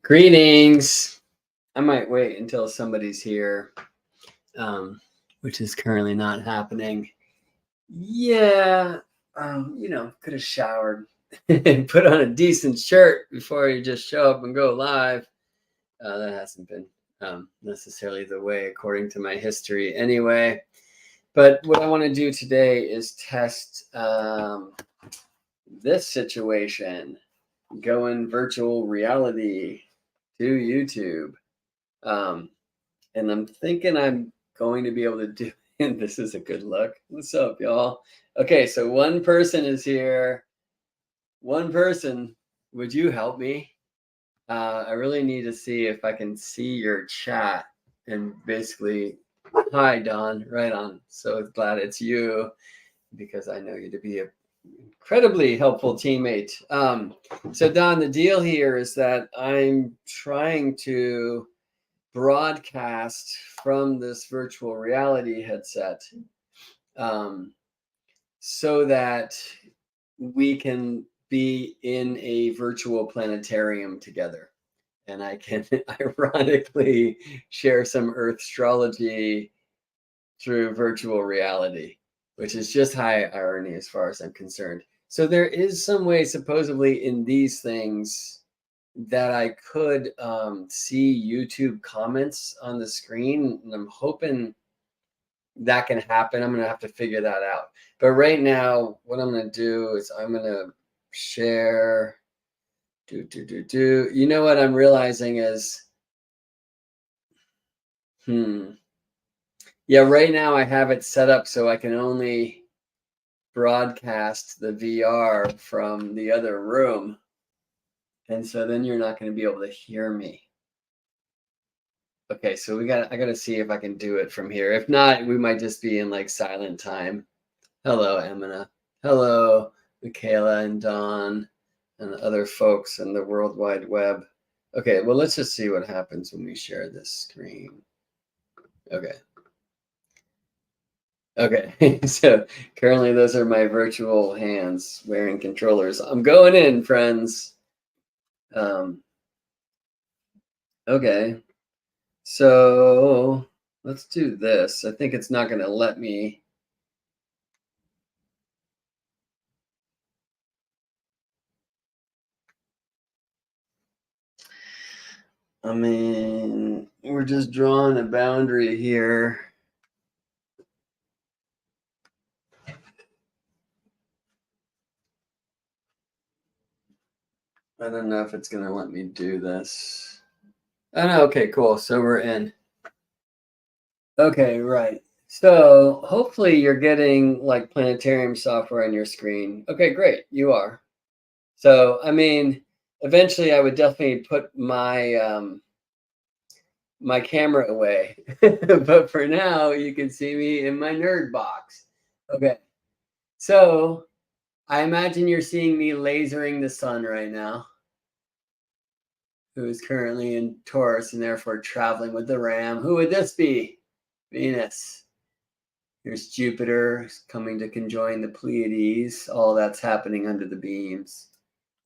Greetings. I might wait until somebody's here, which is currently not happening. Yeah, could have showered and put on a decent shirt before you just show up and go live. That hasn't been necessarily the way according to my history anyway. But what I want to do today is test this situation, going virtual reality to YouTube. And I'm thinking I'm going to be able to do it. This is a good look. What's up, y'all? Okay, so one person is here. One person, would you help me? I really need to see if I can see your chat and basically, hi, Don, right on. So glad it's you because I know you to be a incredibly helpful teammate. So Don, the deal here is that I'm trying to broadcast from this virtual reality headset so that we can be in a virtual planetarium together. And I can ironically share some Earth astrology through virtual reality, which is just high irony as far as I'm concerned. So there is some way supposedly in these things that I could see YouTube comments on the screen, and I'm hoping that can happen. I'm gonna have to figure that out. But right now, what I'm gonna do is I'm gonna share. You know what I'm realizing is, yeah, right now I have it set up so I can only broadcast the VR from the other room. And so then you're not going to be able to hear me. Okay, so I gotta see if I can do it from here. If not, we might just be in like silent time. Hello, Emina. Hello, Michaela and Dawn and other folks in the World Wide Web. Okay, well, let's just see what happens when we share this screen. Okay. Okay, so currently those are my virtual hands wearing controllers. I'm going in, friends. Okay, so let's do this. I think it's not going to let me. I mean, we're just drawing a boundary here. I don't know if it's going to let me do this. Oh, no, okay, cool. So we're in. Okay, right. So hopefully you're getting like planetarium software on your screen. Okay, great. You are. So, I mean, eventually I would definitely put my my camera away. But for now, you can see me in my nerd box. Okay. So, I imagine you're seeing me lasering the sun right now, who is currently in Taurus and therefore traveling with the Ram. Who would this be? Venus. Here's Jupiter coming to conjoin the Pleiades. All that's happening under the beams.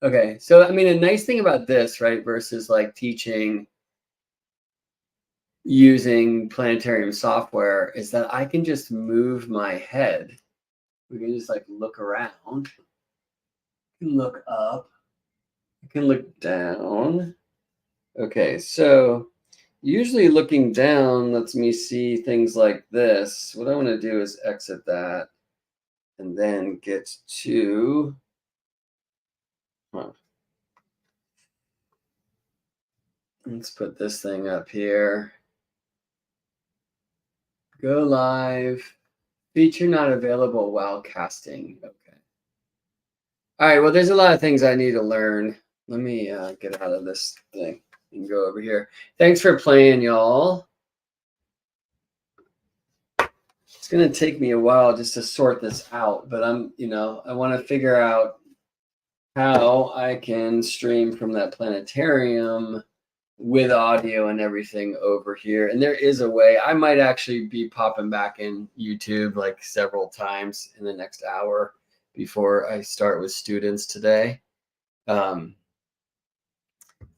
Okay, so I mean, a nice thing about this, right, versus like teaching using planetarium software is that I can just move my head. We can just like look around. I can look up. I can look down. Okay, so usually looking down lets me see things like this. What I want to do is exit that and then get to let's put this thing up here. Go live. Feature not available while casting. Okay. All right. Well, there's a lot of things I need to learn. Let me get out of this thing and go over here. Thanks for playing, y'all. It's going to take me a while just to sort this out, but I want to figure out how I can stream from that planetarium with audio and everything over here. And there is a way. I might actually be popping back in YouTube like several times in the next hour before I start with students today.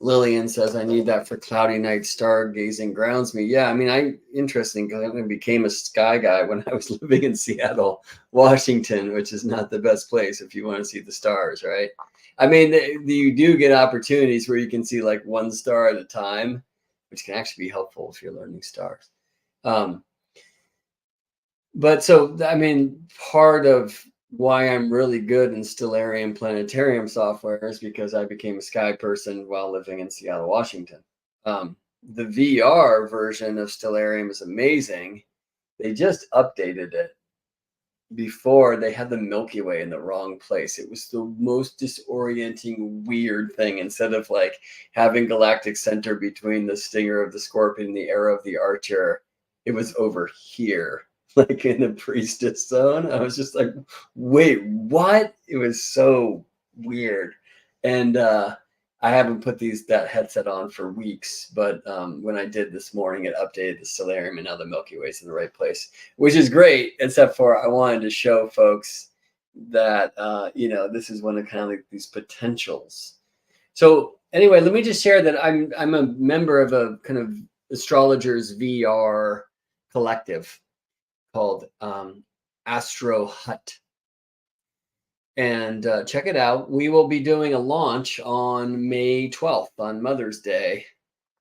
Lillian says, I need that for cloudy night stargazing grounds me. Yeah, I mean, interesting because I became a sky guy when I was living in Seattle, Washington, which is not the best place if you want to see the stars, right? I mean, you do get opportunities where you can see like one star at a time, which can actually be helpful if you're learning stars. But so, I mean, part of why I'm really good in Stellarium planetarium software is because I became a sky person while living in Seattle, Washington. The VR version of Stellarium is amazing. They just updated it. Before, they had the Milky Way in the wrong place. It was the most disorienting, weird thing. Instead of like having galactic center between the stinger of the scorpion and the arrow of the archer, it was over here, like in the priestess zone. I was just like, wait, what? It was so weird. And I haven't put that headset on for weeks, but when I did this morning, it updated the Stellarium and now the Milky Way's in the right place, which is great, except for I wanted to show folks that, this is one of kind of like these potentials. So anyway, let me just share that I'm a member of a kind of astrologers VR collective called Astro Hut. And check it out. We will be doing a launch on May 12th on Mother's Day,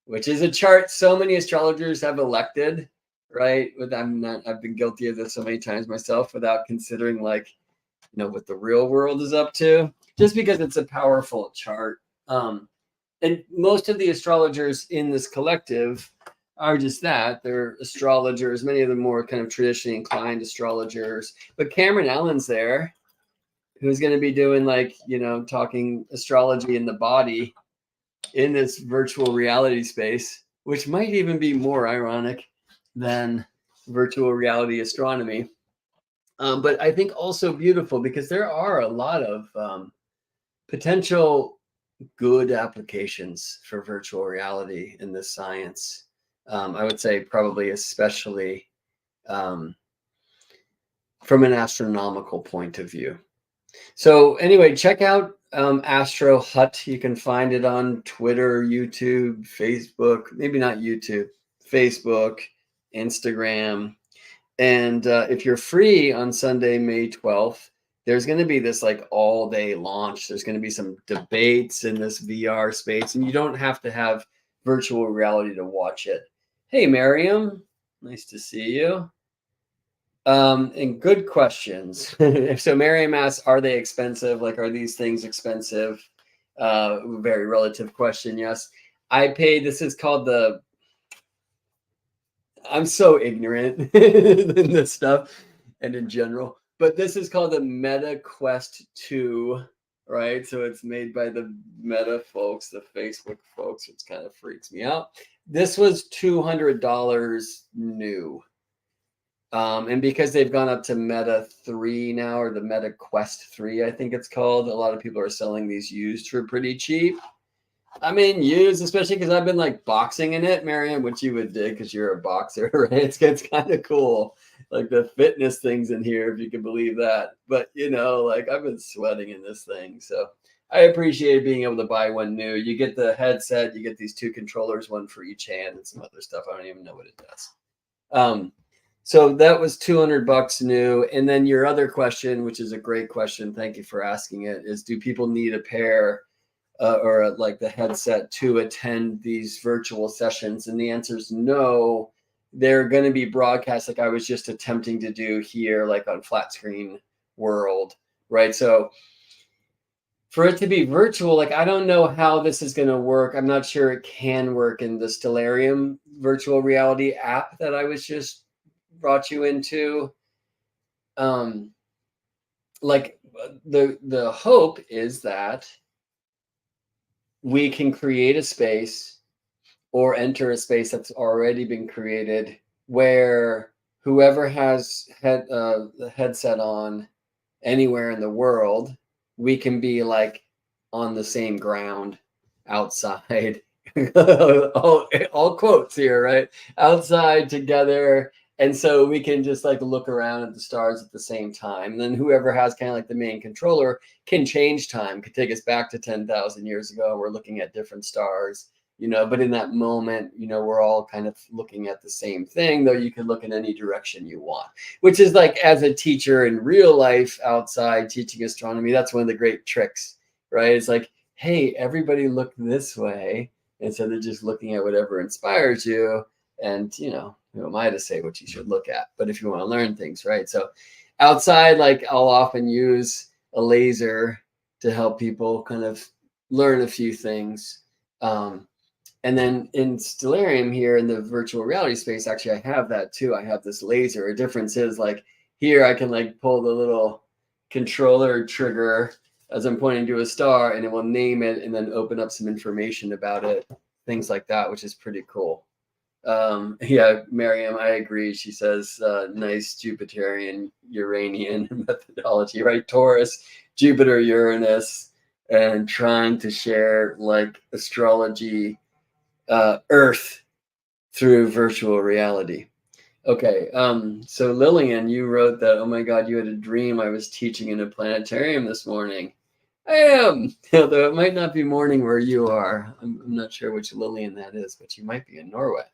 which is a chart so many astrologers have elected, right? I've been guilty of this so many times myself without considering what the real world is up to, just because it's a powerful chart. And most of the astrologers in this collective are just that. They're astrologers, many of them more kind of traditionally inclined astrologers. But Cameron Allen's there, who's going to be doing talking astrology in the body in this virtual reality space, which might even be more ironic than virtual reality astronomy. But I think also beautiful because there are a lot of potential good applications for virtual reality in this science. I would say probably especially from an astronomical point of view. So anyway, check out Astro Hut. You can find it on Twitter, YouTube, Facebook, maybe not YouTube, Facebook, Instagram. And if you're free on Sunday, May 12th, there's going to be this all day launch. There's going to be some debates in this VR space, and you don't have to have virtual reality to watch it. Hey, Miriam, nice to see you. And good questions. So Miriam asks, are they expensive? Are these things expensive? Very relative question. Yes. This is called I'm so ignorant in this stuff and in general, but this is called the Meta Quest 2, right? So it's made by the Meta folks, the Facebook folks, which kind of freaks me out. This was $200 new. And because they've gone up to Meta 3 now, or the Meta Quest 3, I think it's called, a lot of people are selling these used for pretty cheap. I mean, used, especially because I've been boxing in it, Marianne, which you would dig because you're a boxer, right? It's kind of cool. The fitness things in here, if you can believe that. But, I've been sweating in this thing. So I appreciate being able to buy one new. You get the headset, you get these 2 controllers, one for each hand, and some other stuff. I don't even know what it does. So that was $200 new. And then your other question, which is a great question, thank you for asking it, is do people need a pair or the headset to attend these virtual sessions? And the answer is no. They're going to be broadcast like I was just attempting to do here, on Flat Screen World, right? So for it to be virtual, I don't know how this is going to work. I'm not sure it can work in the Stellarium virtual reality app that I was just brought you into. The hope is that we can create a space or enter a space that's already been created where whoever has the headset on anywhere in the world, we can be on the same ground outside. all quotes here, right? Outside together, And so we can just like look around at the stars at the same time. And then whoever has kind of like the main controller can change time, could take us back to 10,000 years ago. We're looking at different stars, but in that moment, we're all kind of looking at the same thing, though you can look in any direction you want, which is like, as a teacher in real life outside teaching astronomy, that's one of the great tricks, right? It's like, hey, everybody look this way. And so they're just looking at whatever inspires you. And, who am I to say what you should look at? But if you want to learn things, right? So outside, like I'll often use a laser to help people kind of learn a few things. And then in Stellarium here in the virtual reality space, actually, I have that too. I have this laser. A difference is like here, I can like pull the little controller trigger as I'm pointing to a star, and it will name it and then open up some information about it, things like that, which is pretty cool. Yeah, Miriam, I agree. She says, nice Jupiterian Uranian methodology, right? Taurus, Jupiter, Uranus, and trying to share like astrology, Earth through virtual reality. Okay, so Lillian, you wrote that, oh my God, you had a dream I was teaching in a planetarium this morning. I am, although it might not be morning where you are. I'm not sure which Lillian that is, but you might be in Norway.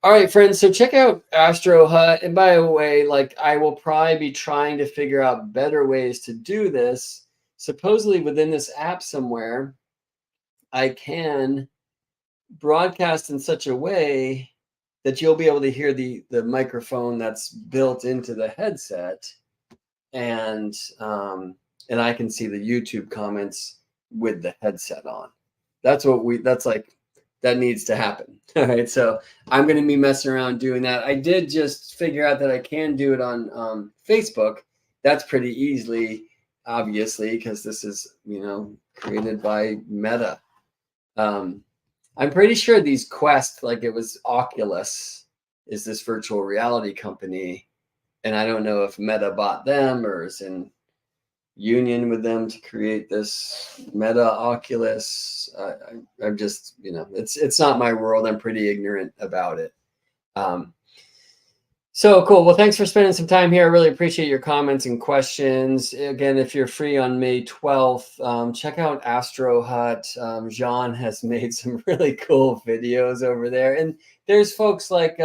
All right, friends, so check out Astro Hut. And by the way, like I will probably be trying to figure out better ways to do this. Supposedly within this app somewhere, I can broadcast in such a way that you'll be able to hear the microphone that's built into the headset, and I can see the YouTube comments with the headset on. That needs to happen. All right, so I'm going to be messing around doing that. I did just figure out that I can do it on Facebook. That's pretty easily, obviously, because this is created by Meta. I'm pretty sure these Quest, like it was Oculus, is this virtual reality company, and I don't know if Meta bought them or is in union with them to create this Meta Oculus. I'm just, it's not my world. I'm pretty ignorant about it. So cool. Well, thanks for spending some time here. I really appreciate your comments and questions. Again, if you're free on May 12th, check out Astro Hut. Jean has made some really cool videos over there. And there's folks like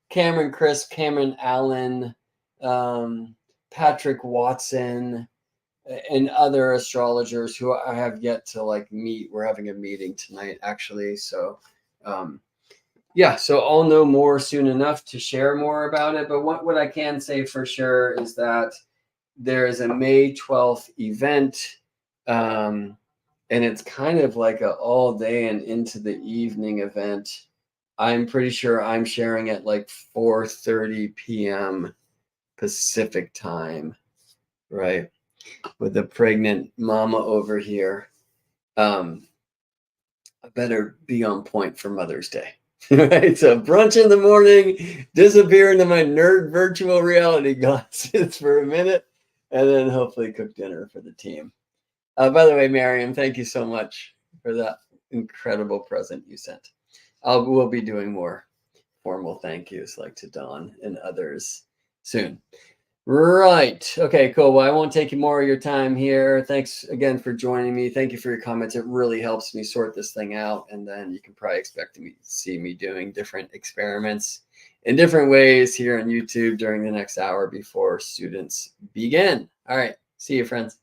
Cameron Crisp, Cameron Allen, Patrick Watson, and other astrologers who I have yet to like meet. We're having a meeting tonight, actually. So, yeah, so I'll know more soon enough to share more about it. But what I can say for sure is that there is a May 12th event, and it's kind of like a all day and into the evening event. I'm pretty sure I'm sharing at like 4:30 p.m. Pacific time, right? With the pregnant mama over here. I better be on point for Mother's Day. Right, so brunch in the morning, disappear into my nerd virtual reality glasses for a minute, and then hopefully cook dinner for the team. By the way, Miriam, thank you so much for that incredible present you sent. We'll be doing more formal thank yous like to Dawn and others soon. Right. Okay, cool. Well, I won't take you more of your time here. Thanks again for joining me. Thank you for your comments. It really helps me sort this thing out. And then you can probably expect to see me doing different experiments in different ways here on YouTube during the next hour before students begin. All right. See you, friends.